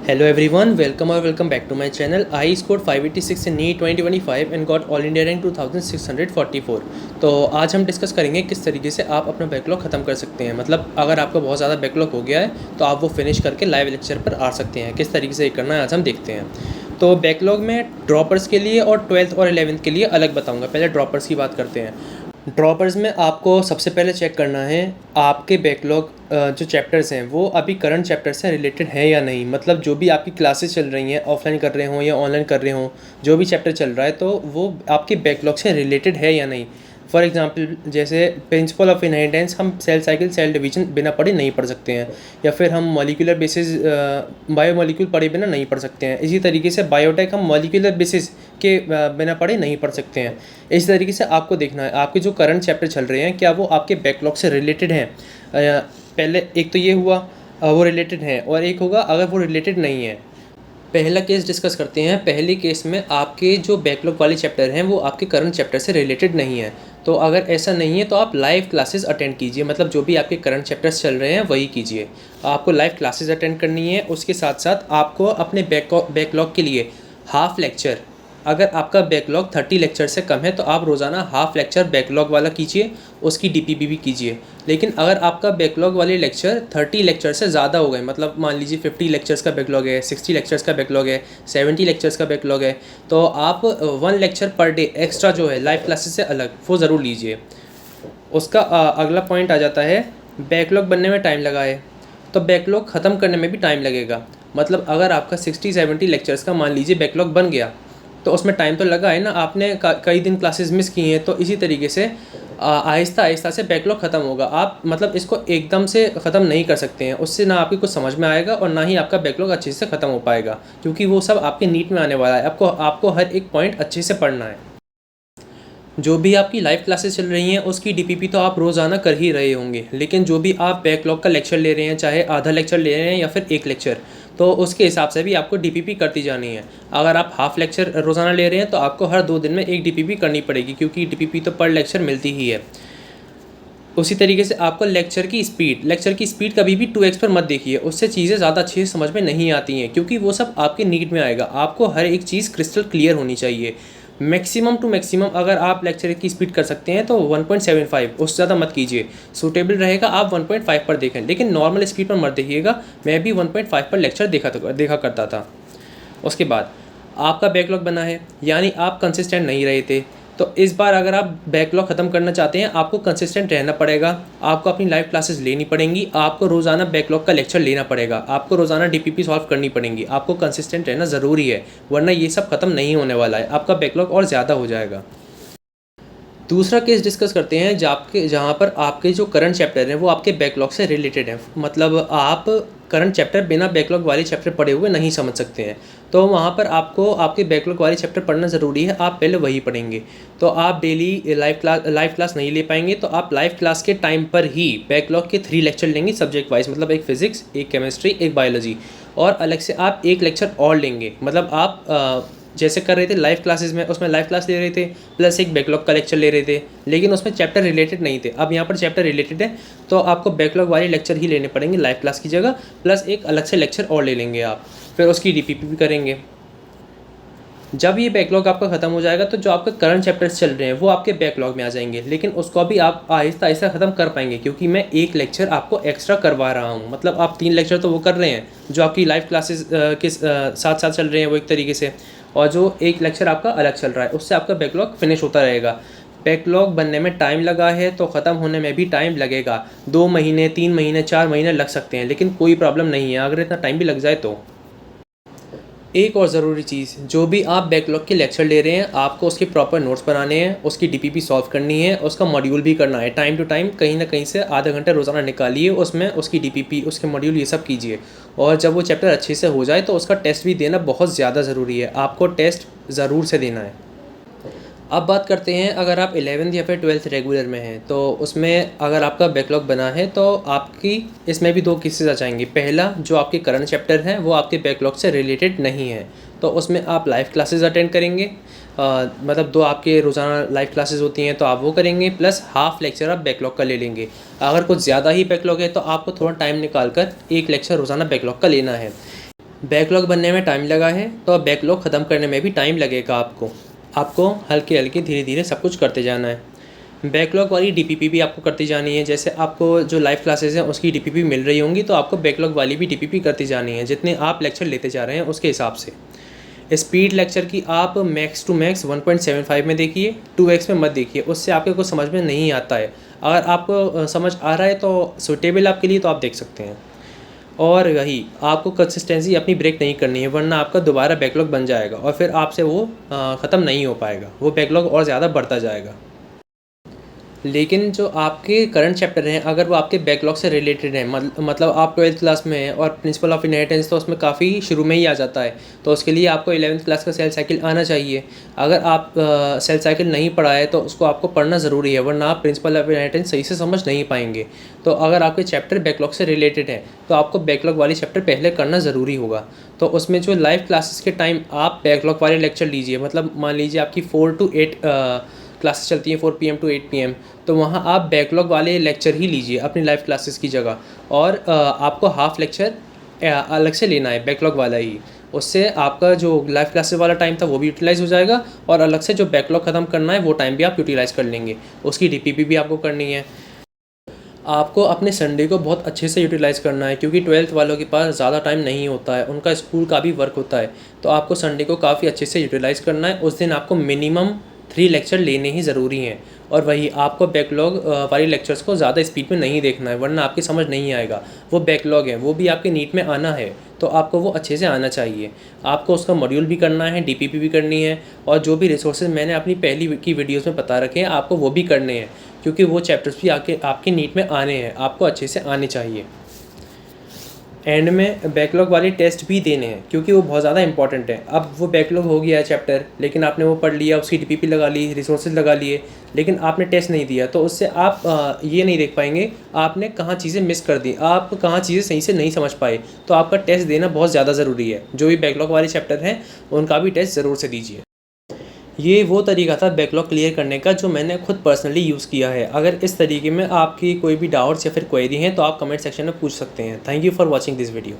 Hello everyone, welcome back to my channel. I scored 586 in NEET 2025 and got All India rank 2644. तो आज हम discuss करेंगे किस तरीके से आप अपना बैकलॉग ख़त्म कर सकते हैं। मतलब अगर आपका बहुत ज़्यादा बैकलॉग हो गया है तो आप वो फिनिश करके लाइव लेक्चर पर आ सकते हैं। किस तरीके से ये करना है आज हम देखते हैं। तो बैकलॉग में ड्रॉपर्स के लिए और 12th और 11th के लिए अलग बताऊँगा। पहले ड्रॉपर्स की बात करते हैं। ड्रॉपर्स में आपको सबसे पहले चेक करना है आपके बैकलॉग जो चैप्टर्स हैं वो अभी करंट चैप्टर से रिलेटेड है या नहीं। मतलब जो भी आपकी क्लासेस चल रही हैं, ऑफलाइन कर रहे हों या ऑनलाइन कर रहे हों, जो भी चैप्टर चल रहा है तो वो आपके बैकलॉग से रिलेटेड है या नहीं। फॉर एग्जांपल जैसे प्रिंसिपल ऑफ इनहेरिटेंस हम सेल साइकिल सेल डिवीजन बिना पढ़े नहीं पढ़ सकते हैं, या फिर हम मॉलिक्यूलर बेसिस बायोमॉलिक्यूल पढ़े बिना नहीं पढ़ सकते हैं। इसी तरीके से बायोटेक हम मॉलिक्यूलर बेसिस के बिना पढ़े नहीं पढ़ सकते हैं। इस तरीके से आपको देखना है आपके जो करंट चैप्टर चल रहे हैं क्या वो आपके बैकलॉग से रिलेटेड हैं। पहले एक तो ये हुआ वो रिलेटेड है, और एक होगा अगर वो रिलेटेड नहीं है। पहला केस डिस्कस करते हैं। पहले केस में आपके जो बैकलॉग वाले चैप्टर हैं वो आपके करंट चैप्टर से रिलेटेड नहीं है। तो अगर ऐसा नहीं है तो आप लाइव क्लासेस अटेंड कीजिए। मतलब जो भी आपके करंट चैप्टर्स चल रहे हैं वही कीजिए। आपको लाइव क्लासेस अटेंड करनी है। उसके साथ साथ आपको अपने बैकलॉग के लिए हाफ लेक्चर, अगर आपका बैकलॉग 30 लेक्चर से कम है तो आप रोज़ाना हाफ लेक्चर बैकलॉग वाला कीजिए, उसकी डीपीपी भी कीजिए। लेकिन अगर आपका बैकलॉग वाले लेक्चर 30 लेक्चर से ज़्यादा हो गए, मतलब मान लीजिए 50 लेक्चर्स का बैकलॉग है, 60 लेक्चर्स का बैकलॉग है, 70 लेक्चर्स का बैकलॉग है, तो आप 1 लेक्चर पर डे एक्स्ट्रा जो है लाइव क्लासेस से अलग वो ज़रूर लीजिए। उसका अगला पॉइंट आ जाता है बैकलॉग बनने में टाइम लगा है तो बैकलॉग ख़त्म करने में भी टाइम लगेगा। मतलब अगर आपका 60-70 लेक्चर्स का मान लीजिए बैकलॉग बन गया तो उसमें टाइम तो लगा है ना, आपने कई दिन क्लासेस मिस की हैं। तो इसी तरीके से आहिस्ता आहिस्ता से बैकलॉग ख़त्म होगा। आप मतलब इसको एकदम से ख़त्म नहीं कर सकते हैं, उससे ना आपकी कुछ समझ में आएगा और ना ही आपका बैकलॉग अच्छे से ख़त्म हो पाएगा, क्योंकि वो सब आपके नीट में आने वाला है। आपको हर एक पॉइंट अच्छे से पढ़ना है। जो भी आपकी लाइव क्लासेस चल रही हैं उसकी डीपीपी तो आप रोज़ाना कर ही रहे होंगे, लेकिन जो भी आप बैकलॉग का लेक्चर ले रहे हैं, चाहे आधा लेक्चर ले रहे हैं या फिर एक लेक्चर, तो उसके हिसाब से भी आपको डीपीपी करती जानी है। अगर आप हाफ लेक्चर रोज़ाना ले रहे हैं तो आपको हर 2 दिन में एक डीपीपी करनी पड़ेगी, क्योंकि डीपीपी तो पर लेक्चर मिलती ही है। उसी तरीके से आपको लेक्चर की स्पीड कभी भी 2x पर मत देखिए, उससे चीज़ें ज़्यादा अच्छे से समझ में नहीं आती हैं, क्योंकि वो सब आपके नीट में आएगा। आपको हर एक चीज़ क्रिस्टल क्लियर होनी चाहिए। मैक्सिमम टू मैक्सिमम अगर आप लेक्चर की स्पीड कर सकते हैं तो 1.75, उससे ज़्यादा मत कीजिए। सूटेबल रहेगा आप 1.5 पर देखें, लेकिन नॉर्मल स्पीड पर मत देखिएगा। मैं भी 1.5 पर लेक्चर देखा करता था। उसके बाद आपका बैकलॉग बना है, यानी आप कंसिस्टेंट नहीं रहे थे। तो इस बार अगर आप बैकलॉग ख़त्म करना चाहते हैं आपको कंसिस्टेंट रहना पड़ेगा। आपको अपनी लाइव क्लासेस लेनी पड़ेंगी, आपको रोज़ाना बैकलॉग का लेक्चर लेना पड़ेगा, आपको रोज़ाना डीपीपी सॉल्व करनी पड़ेंगी। आपको कंसिस्टेंट रहना ज़रूरी है, वरना ये सब ख़त्म नहीं होने वाला है, आपका बैकलॉग और ज़्यादा हो जाएगा। दूसरा केस डिस्कस करते हैं जहाँ पर आपके जो करंट चैप्टर हैं वो आपके बैकलॉग से रिलेटेड हैं। मतलब आप करंट चैप्टर बिना बैकलॉग वाले चैप्टर पढ़े हुए नहीं समझ सकते हैं, तो वहाँ पर आपको आपके बैकलॉग वाले चैप्टर पढ़ना ज़रूरी है। आप पहले वही पढ़ेंगे। तो आप डेली लाइव क्लास नहीं ले पाएंगे, तो आप लाइव क्लास के टाइम पर ही बैकलॉग के 3 लेक्चर लेंगे सब्जेक्ट वाइज। मतलब एक फिजिक्स, एक केमिस्ट्री, एक बायोलॉजी, और अलग से आप एक लेक्चर और लेंगे। मतलब आप जैसे कर रहे थे लाइव क्लासेस में, उसमें लाइव क्लास ले रहे थे प्लस एक बैकलॉग का लेक्चर ले रहे थे, लेकिन उसमें चैप्टर रिलेटेड नहीं थे। अब यहाँ पर चैप्टर रिलेटेड है तो आपको बैकलॉग वाले लेक्चर ही लेने पड़ेंगे लाइव क्लास की जगह, प्लस एक अलग से लेक्चर और ले लेंगे आप, फिर उसकी डीपीपी भी करेंगे। जब ये बैकलॉग आपका ख़त्म हो जाएगा तो जो आपके करंट चैप्टर्स चल रहे हैं वो आपके बैकलॉग में आ जाएंगे, लेकिन उसको भी आप आहिस्ता आहिस्ता ख़त्म कर पाएंगे, क्योंकि मैं एक लेक्चर आपको एक्स्ट्रा करवा रहा हूँ। मतलब आप 3 लेक्चर तो वो कर रहे हैं जो आपकी लाइव क्लासेस के साथ साथ चल रहे हैं वो एक तरीके से, और जो एक लेक्चर आपका अलग चल रहा है उससे आपका बैकलॉग फिनिश होता रहेगा। बैकलॉग बनने में टाइम लगा है तो ख़त्म होने में भी टाइम लगेगा। 2 महीने, 3 महीने, 4 महीने लग सकते हैं, लेकिन कोई प्रॉब्लम नहीं है अगर इतना टाइम भी लग जाए तो। एक और ज़रूरी चीज़, जो भी आप बैकलॉग के लेक्चर ले रहे हैं आपको उसके प्रॉपर नोट्स बनाने हैं, उसकी डीपीपी सॉल्व करनी है, उसका मॉड्यूल भी करना है। टाइम टू टाइम कहीं ना कहीं से आधा घंटा रोज़ाना निकालिए, उसमें उसकी डीपीपी, उसके मॉड्यूल, ये सब कीजिए। और जब वो चैप्टर अच्छे से हो जाए तो उसका टेस्ट भी देना बहुत ज़्यादा ज़रूरी है। आपको टेस्ट ज़रूर से देना है। अब बात करते हैं अगर आप 11th या फिर 12th रेगुलर में हैं तो उसमें अगर आपका बैकलॉग बना है तो आपकी इसमें भी 2 केसेस आ जाएंगे। पहला, जो आपके करंट चैप्टर हैं वो आपके बैकलॉग से रिलेटेड नहीं है, तो उसमें आप लाइव क्लासेस अटेंड करेंगे। मतलब 2 आपके रोज़ाना लाइव क्लासेस होती हैं तो आप वो करेंगे, प्लस हाफ लेक्चर आप बैकलॉग का ले लेंगे। अगर कुछ ज़्यादा ही बैकलॉग है तो आपको थोड़ा टाइम निकाल कर एक लेक्चर रोज़ाना बैकलॉग का लेना है। बैकलॉग बनने में टाइम लगा है तो अब बैकलॉग ख़त्म करने में भी टाइम लगेगा आपको हल्के हल्के धीरे धीरे सब कुछ करते जाना है। बैकलॉग वाली डीपीपी भी आपको करती जानी है। जैसे आपको जो लाइव क्लासेस हैं उसकी डीपीपी मिल रही होंगी तो आपको बैकलॉग वाली भी डीपीपी करती जानी है, जितने आप लेक्चर लेते जा रहे हैं उसके हिसाब से। स्पीड लेक्चर की आप मैक्स टू मैक्स 1.75 में देखिए, 2x में मत देखिए, उससे आपके कुछ समझ में नहीं आता है। अगर आपको समझ आ रहा है तो सुटेबल आपके लिए तो आप देख सकते हैं। और वही आपको कंसिस्टेंसी अपनी ब्रेक नहीं करनी है, वरना आपका दोबारा बैकलॉग बन जाएगा और फिर आपसे वो ख़त्म नहीं हो पाएगा, वो बैकलॉग और ज़्यादा बढ़ता जाएगा। लेकिन जो आपके करंट चैप्टर हैं अगर वो आपके बैकलॉग से रिलेटेड हैं, मतलब आप 12th क्लास में हैं और प्रिंसिपल ऑफ इनहेरिटेंस तो उसमें काफ़ी शुरू में ही आ जाता है, तो उसके लिए आपको 11th क्लास का सेल साइकिल आना चाहिए। अगर आप सेल साइकिल नहीं पढ़ा है तो उसको आपको पढ़ना ज़रूरी है, वरना आप प्रिंसिपल ऑफ इनहेरिटेंस सही से समझ नहीं पाएंगे। तो अगर आपके चैप्टर बैकलॉग से रिलेटेड हैं तो आपको बैकलॉग वाली चैप्टर पहले करना ज़रूरी होगा। तो उसमें जो लाइव क्लासेस के टाइम आप बैकलॉग वाले लेक्चर लीजिए, मतलब मान लीजिए आपकी 4 to 8 क्लासेस चलती हैं, 4 PM to 8 PM, तो वहाँ आप बैकलॉग वाले लेक्चर ही लीजिए अपनी लाइव क्लासेस की जगह। और आपको हाफ लेक्चर अलग से लेना है बैकलॉग वाला ही। उससे आपका जो लाइव क्लासेस वाला टाइम था वो भी यूटिलाइज़ हो जाएगा और अलग से जो बैकलॉग ख़त्म करना है वो टाइम भी आप यूटिलाइज़ कर लेंगे। उसकी डीपीपी भी आपको करनी है। आपको अपने संडे को बहुत अच्छे से यूटिलाइज़ करना है, क्योंकि 12th वालों के पास ज़्यादा टाइम नहीं होता है, उनका स्कूल का भी वर्क होता है। तो आपको संडे को काफ़ी अच्छे से यूटिलाइज़ करना है। उस दिन आपको मिनिमम 3 लेक्चर लेने ही ज़रूरी हैं। और वही आपको बैकलॉग वाली लेक्चर्स को ज़्यादा स्पीड में नहीं देखना है, वरना आपकी समझ नहीं आएगा। वो बैकलॉग है, वो भी आपके नीट में आना है, तो आपको वो अच्छे से आना चाहिए। आपको उसका मॉड्यूल भी करना है, डीपीपी भी करनी है, और जो भी रिसोर्सेज मैंने अपनी पहली की वीडियोज़ में बता रखे हैं आपको वो भी करने हैं, क्योंकि वो चैप्टर्स भी आपके नीट में आने हैं, आपको अच्छे से आने चाहिए। एंड में बैकलॉग वाले टेस्ट भी देने हैं, क्योंकि वो बहुत ज़्यादा इंपॉर्टेंट है। अब वो बैकलॉग हो गया है चैप्टर, लेकिन आपने वो पढ़ लिया, उसकी डीपीपी लगा ली, रिसोर्सेज लगा लिए, लेकिन आपने टेस्ट नहीं दिया, तो उससे आप ये नहीं देख पाएंगे आपने कहाँ चीज़ें मिस कर दी, आप कहाँ चीज़ें सही से नहीं समझ पाए। तो आपका टेस्ट देना बहुत ज़्यादा ज़रूरी है। जो भी बैकलॉग वाले चैप्टर हैं उनका भी टेस्ट ज़रूर से दीजिए। ये वो तरीका था बैकलॉग क्लियर करने का जो मैंने खुद पर्सनली यूज़ किया है। अगर इस तरीके में आपकी कोई भी डाउट्स या फिर क्वेरी हैं तो आप कमेंट सेक्शन में पूछ सकते हैं। Thank you for watching this video.